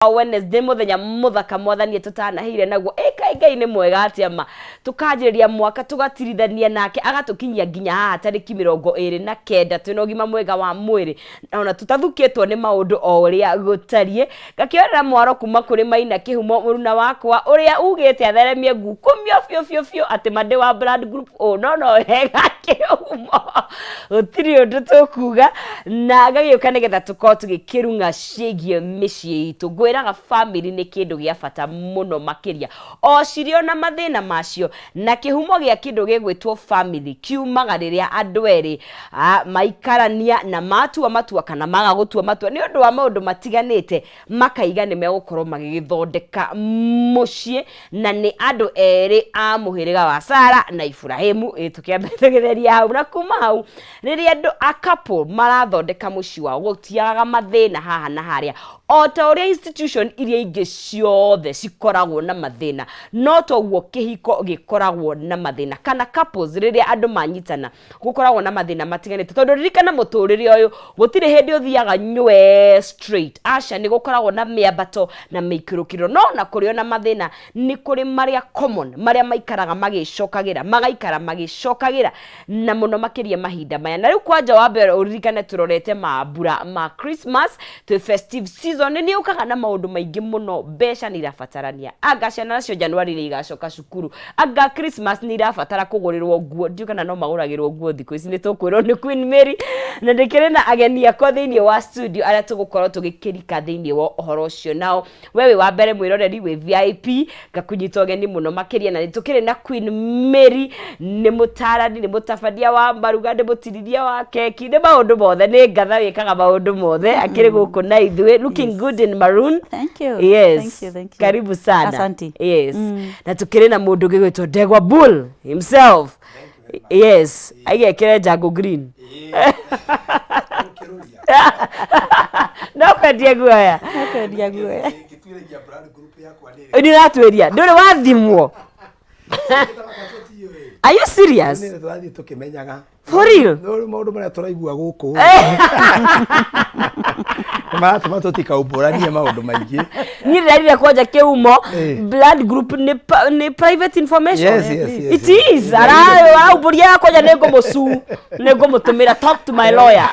Wednesday muthenya muthaka mwathanie tutanahire naguo Ngai ni mwega atia tukanjiriria mwaka tugatirithania nake agatukinyia nginya haha tariki 29 twina ugima mwega wa mwiri ona tutathukitwo ni maundu o uria gutarie gakiorera mwaro kuma kuri Maina Kihumo muruna wakwa uria ugite atheremie ngukumio fio ati mande wa blood group no hega Kihumo utiri undu tukuga na gagiuka nigetha tukorwo tugikirunga ciigie micii itu gwiraga family ni kindu gia bata muno makiria o cirio na mathina macio na kihumo gia kindu gigwitwo family kiumaga riria andu eri maikarania na matua kana magagutua matua ni undu wa maundu matiganite makaiga ni megukorwo magigithondeka mucie na ni andu eri a muhiriga wa Sara na Ibrahimu tukiambethegereria hau na kuma hau riria andu a couple marathondeka muci wa gutiaga mathina haha na haria o ta uria institution iria ingi ciothe cikoragwo na mathina no toguo kihiko gikoragwo na mathina kana couples riria andu manyitana gukoragwo na mathina matiganite tondu ririkana muturire uyu gutire hindi uthiaga nywe straight aca ni gukoragwo na miambato na mikirukiro no na kurio na mathina ni kuri maria common maria maikaraga magicokagira magaikara magicokagira na muno makiria mahinda maya na riu kwanja wa mbere uririkane turorete mambura ma Christmas to festive season ni ukaga na maundu maingi muno besha ni rafatarania anga ciana nacio January ni igacoka cukuru anga Christmas ni rafatara kugurirwo nguo ndio kana no maguragirwo nguo thiku ici ni tukwirwo ni Queen Mary na ndikire na ageni akwa thiini wa studio aria tugukorwo tugikirika thiini wa uhoro ucio nao wewe wa mbere mwiroreri we VIP gakunyita ageni muno makiria na nitukire na Queen Mary ni mutarani ni mutafadia wa maruga ni mutiriria wa keki ni maundu mothe ni ngatha wikaga maundu mothe akiri guku na ithwe looking good in maroon. Thank you. Yes. Thank you. Karibu sana. Asante. Yes. Na tukire na mundu gigwitwo Ndegwa Bull himself. Yes. Agekire Jago Green. No kwendia guoya. No kwendia guoya. Gituiregia brand group yakwa ni. Ni ratweria. Nduri wathimwo. Are you serious? Ni twathi tukimenyaga. For real? No maundu maria turaigua guku. Maratuma tutikaumbũrania maundu maingi. Ni rarira kwanja Kihumo blood group ni private information. Yes. It is. Ara uburia kwanja nego mutumira talk to my lawyer.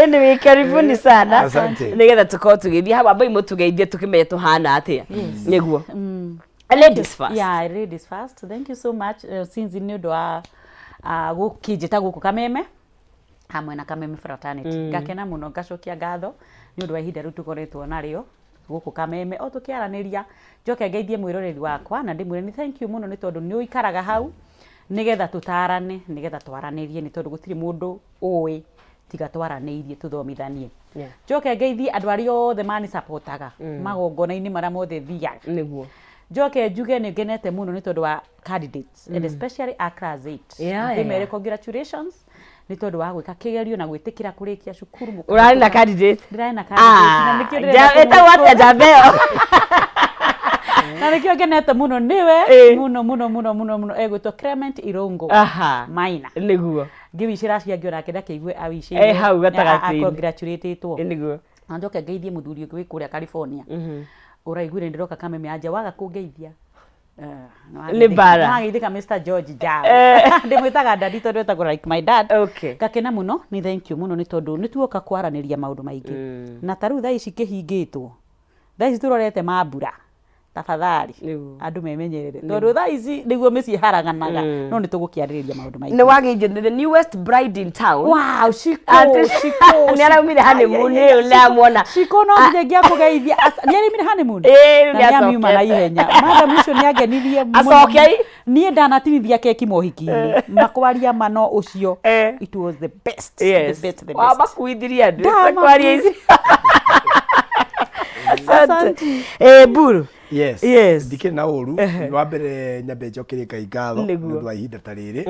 Anyway, karibuni sana. Asante. Nigetha tukorwo tugithia haba bai mutugeithie tukimenya tuhana atia. Niguo. Ladies first. Yeah, ladies first. Thank you so much. Since ni ndo gukijita guku Kameme hamwe na Kameme fraternity gakena muno ngacokia ngatho ni undu wa ihinda riu tukoretwo nario guku Kameme o tukiaraniria njoke ngeithie mwiroreri wakwa na ndimwire ni thank you muno ni tondu ni uikaraga hau nigetha tutarane nigetha twaranirie ni tondu gutiri mundu uwi tiga twaranirie tuthomithanie njoke ngeithie andu aria othe mani supportaga magongona-ini maria mothe thiaga niguo njoke njuge ni ngenete muno ni tondu wa candidates and especially a class 8 ndimere congratulations ni tondu wa gwika kigerio na gwitikira kurikia cukuru muko urari na candidate ndirai na candidate na nikio ndira eta wata jabeo na nikio ngenete muno niwe muno egwitwo Clement Irongo Maina niguo ngiwicira cia ngiona kenda kiigue awicire hau gatagati congratulated to niguo na njoke ngeithie muthuri ungi wi kuria California uraiguire ndiroka Kameme aja waga kungeithia ni bara ngithika Mr George Jao ndimwitaga daddy tondu etagwo like my dad gakena muno ni thank you muno ni tondu ni tuoka kwaraniria maundu maingi na taru thaa ici kihingitwo thaa ici turorete mambura tafadhali andu memenyerere tondu thaa ici niguo mici haraganaga no ni tugukiaririria maundu maingi ni wagije the newest bride in town wow shiko ni araumire honeymoon ni ulamwona shiko no nginya kugeithia ni araumire honeymoon ni amiuma na ihenya madam ucio ni agenirie acokei ni ndanatinithia keki mohiki-ini makwaria mano ucio it was the best the best bakuithiria ndu kwaria ici asante Buru. Yes. Ndikire na uru wa mbere nyambe njokere Ngai ngatho ndu wa ihinda ta riri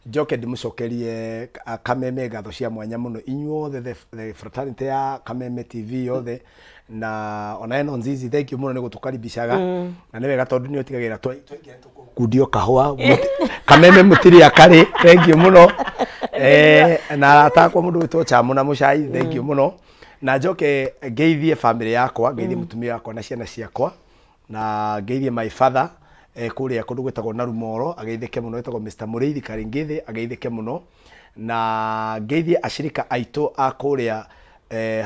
njoke ndimucokerie Kameme ngatho cia mwanya muno inyuothe the fraternity ya Kameme TV yothe na ona eno nzizi thank you muno ni gutukaribishaga na niwega tondu ni utigagira twingi tukundio kahwa Kameme mutiri akari thank you muno na atakwa mundu witwo chamu na mucai thank you muno na njoke ngeithie family yakwa ngeithie mutumia wakwa na ciana ciakwa na ngeithie my father kuria kundu gwetagwo na Rumoro ageithike muno wetagwo Mr Muriithi Karingithi ageithike muno na ngeithie ashirika aito a kuria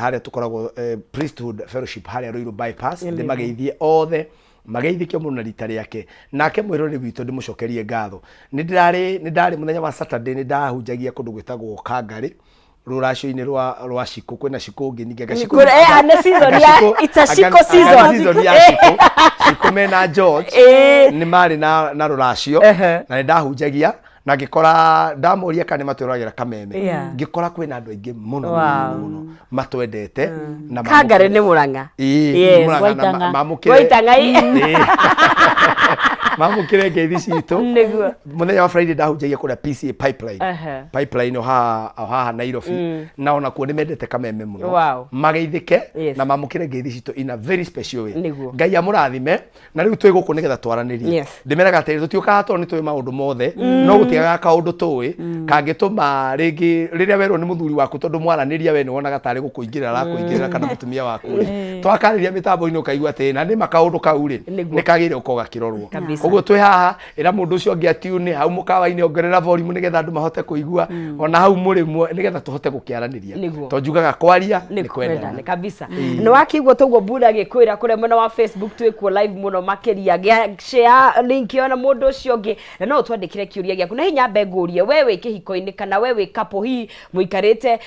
haria tukoragwo priesthood fellowship haria Ruiru bypass ndi mageithie othe mageithike muno na rita riake nake mwirori witu ndimucokerie ngatho ni ndari muthenya wa Saturday ni ndahunjagia kundu gwetagwo Kangari ruracio-ini rwa Shiko kwina Shiko ngingi gashiko ane season ya it's a Shiko season ya Shiko mena George ni mari na ruracio na ni ndahunjagia na ngikora ndamuria kana matwiragira Kameme ngikora kwina andu aingi muno matwendete na Kangari ni Muranga Muranga Waitanga mamukire ngeithi citu muthenya wa Friday ndahunjagia kuria PCA pipeline haha Nairobi na ona kuo nimendete Kameme muno mageithike na mamukire ngeithi citu in a very special way ngai amurathime na riu twi guku nigetha twaranirie ndimeraga atiri tutiukaga to ni twi maundu mothe no gutiaga kaundu tui kangituma ringi riria werwo ni muthuri waku tondu mwaraniria we ni wonaga tari gukuingirira ra kuingirira kana mutumia waku twakariria mitambo-ini ukaigua ati na ni makaundu kau ri ni kagire ukoga kirorwo koguo twi haha ira mundu ucio ngiatiune hau mukawa-ini ongerera volume nigetha andu mahote kuigua ona hau muri nigetha tuhote gukiaraniria to njugaga kwaria ni kwendana kabisa ni wakigwo toguo Bura gikwira kure mwena wa Facebook twikuo live muno makiria share link ona mundu ucio ngi na no twandikire kiuria giaku na hinya mbengurie wewe kihiko-ini kana wewe kapo hii muikarite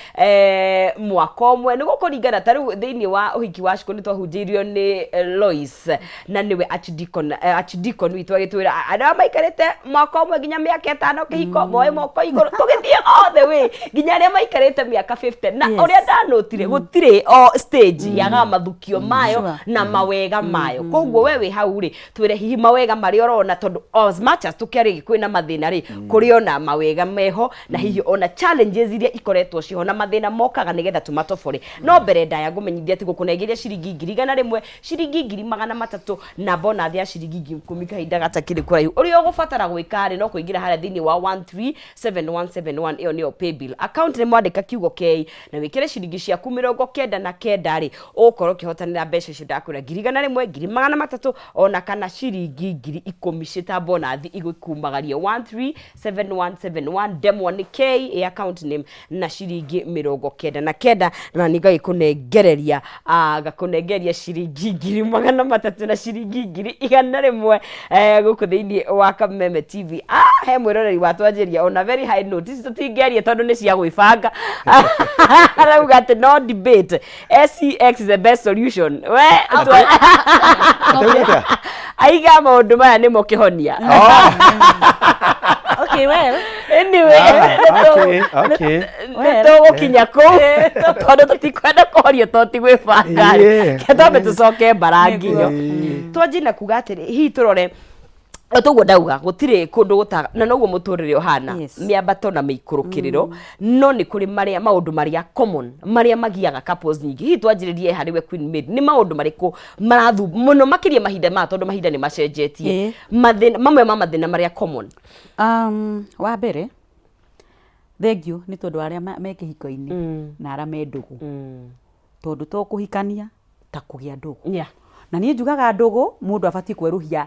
mwaka omwe ni gukuringana taru thiini wa uhiki wa Shiko ni twahunjirio ni Lois na niwe archdeacon witu agitwira ana maikarite mwaka omwe nginya miaka 5 kihiko moe moko iguru tugithie all the way nginya ria maikarite miaka 50 na uria ndanotire gutire o stage yaga mathukio mayo na mawega mayo koguo wewe hau ri twire hihi mawega mari orona tondu as much as tukiari kwina mathina ri kuri ona mawega meho na hihi ona challenges iria ikoretwo ciho na mathina mokaga nigetha tumatobore no mbere ndaya ngumenyithia ati gukunegeria ciringi 1,100 ciringi 300 na bonus ya ciringi 10 kahinda gatakiri kuraihu uria ugubatara gwika ri no kuingira haria thini wa 137171 iyo niyo pay bill account ni mwandika kiugo kei na wikire ciringi ciaku 99 ri ukorwo kihotanira mbeca icio ndakwira 1,100 300 ona kana ciringi 10,000 cita bonus igukumagaria 137171 demo ni k account name na ciringi 99 na nigagikunengereria gakunengeria ciringi 300 na ciringi 100 guku thiini wa Kameme TV he mwiroreri watwanjiria ona very high note ici tutingeria tondu ni cia gwibanga arauga ati no debate SCX is the best solution we aiga maundu maya nimo kihonia okay well anyway okay to kinya ko tondu tutikwenda kuhoria to ti gwibanga ketambe tucoke baranginyo twajina kuga atiri hi turore otoguo ndauga gutire kundu gutaga na noguo muturire ohana miambato na miikurukiriro no ni kuri maria maundu maria common maria magiaga couples nyingi hi twanjiririe hariwe Queen Maid ni maundu mariku marathu muno makiria mahinda ma tondu mahinda ni macenjetie mathina mamwe ma mathina maria common wa mbere thengio ni tondu aria me kihiko-ini na aria me ndugu tondu to kuhikania ta kugia ndugu na nie njugaga ndugu mundu abati kweruhia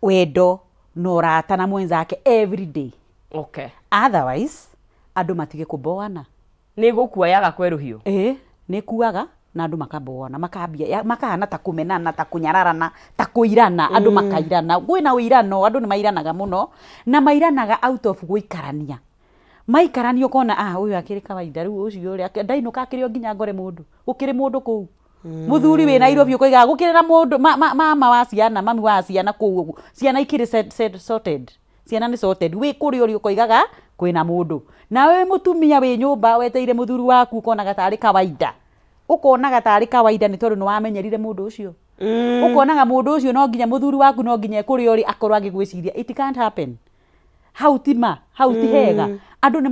wendo no rata na mwenzake every day otherwise andu matige kuboana ni gukuayaga kweruhio ni kuaga na andu makaboana makambia makahana ta kumenana ta kunyararana ta kuirana andu makairana gwina uirano andu ni mairanaga muno na mairanaga out of guikarania maikarania ukona uyu akiri kawaida riu ucio uri ndainuka akirio nginya ngore mundu ukiri mundu kuu muthuri we Nairobi ukoiga gukirira mundu mama wa ciana mami wa ciana kuu ciana ikiri sorted ciana ni sorted we kuri uri ukoigaga kwina mundu na we mutumia we nyumba weteire muthuri waku ukona gatari kawaida ukona gatari kawaida ni tondu ni wamenyerire mundu ucio ukonaga mundu ucio no nginya muthuri waku no nginya kuri uri akorwa agigwiciria it can't happen hau ti hega andu ni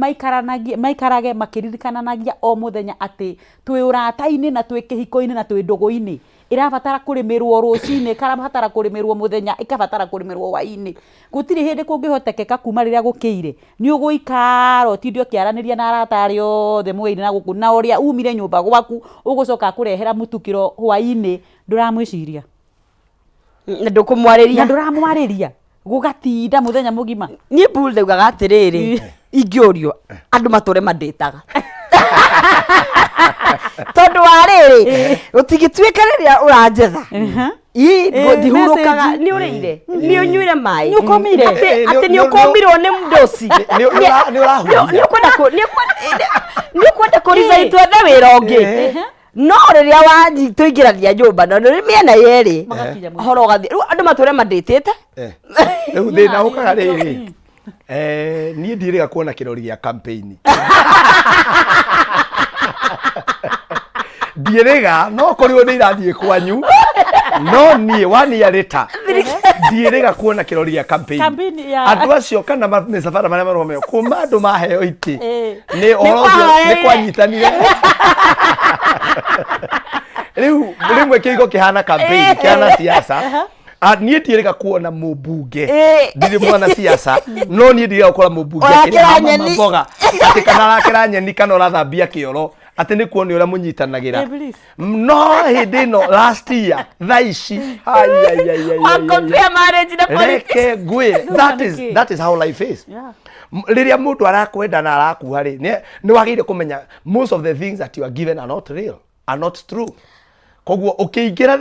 maikarage makiririkananagia o muthenya ati twi urata-ini na twi kihiko-ini na twi ndugu-ini irabatara kurimirwo rucini karabatara kurimirwo muthenya ikabatara kurimirwo hwaini gutiri hindi kungihotekeka kuma riria gukiire ni uguikara utindio kiaraniria na arata ari othe mwiri na guku na uria umire nyumba gwaku ugucoka kurehera mutukiro hwaini nduramwiciria na nduramwariria gugatinda muthenya mugima ni bul ndaugaga atiriri ingiorio andu mature manditaga tondu wariri utigituika riria uranjetha ndihurukaga ni urire ni unyuire mai ni ukomire ati ni ukomirwo ni mdosi ni ukwenda kuriza itwethe wira ungi no riria tuingirania nyumba no ni miena yeri horo gathi riu andu mature manditite riu thina ukaga riri nie ndirega kuona kirori gia campaign ndirega no korio ni irathie kwanyu no nie wania rita ndirega kuona kirori gia campaign andu acio kana misafara maria maromeo kuma andu maheo iti ni orojo ni kwanyitanire riu rimwe kigo kihana campaign kihana siasa nie ndirega kuona mubunge ndiri mwana siasa no nie ndirega gukora mubunge akira mboga ati kana arakira nyeni kana urathambia kioro ati ni kuona uria munyitanagira no hindi no last year thaici compare marriage na politics that is how life is riria mundu arakwenda na arakuha ri ni wagire kumenya most of the things that you are given are not real, are not true. Koguo ukiingira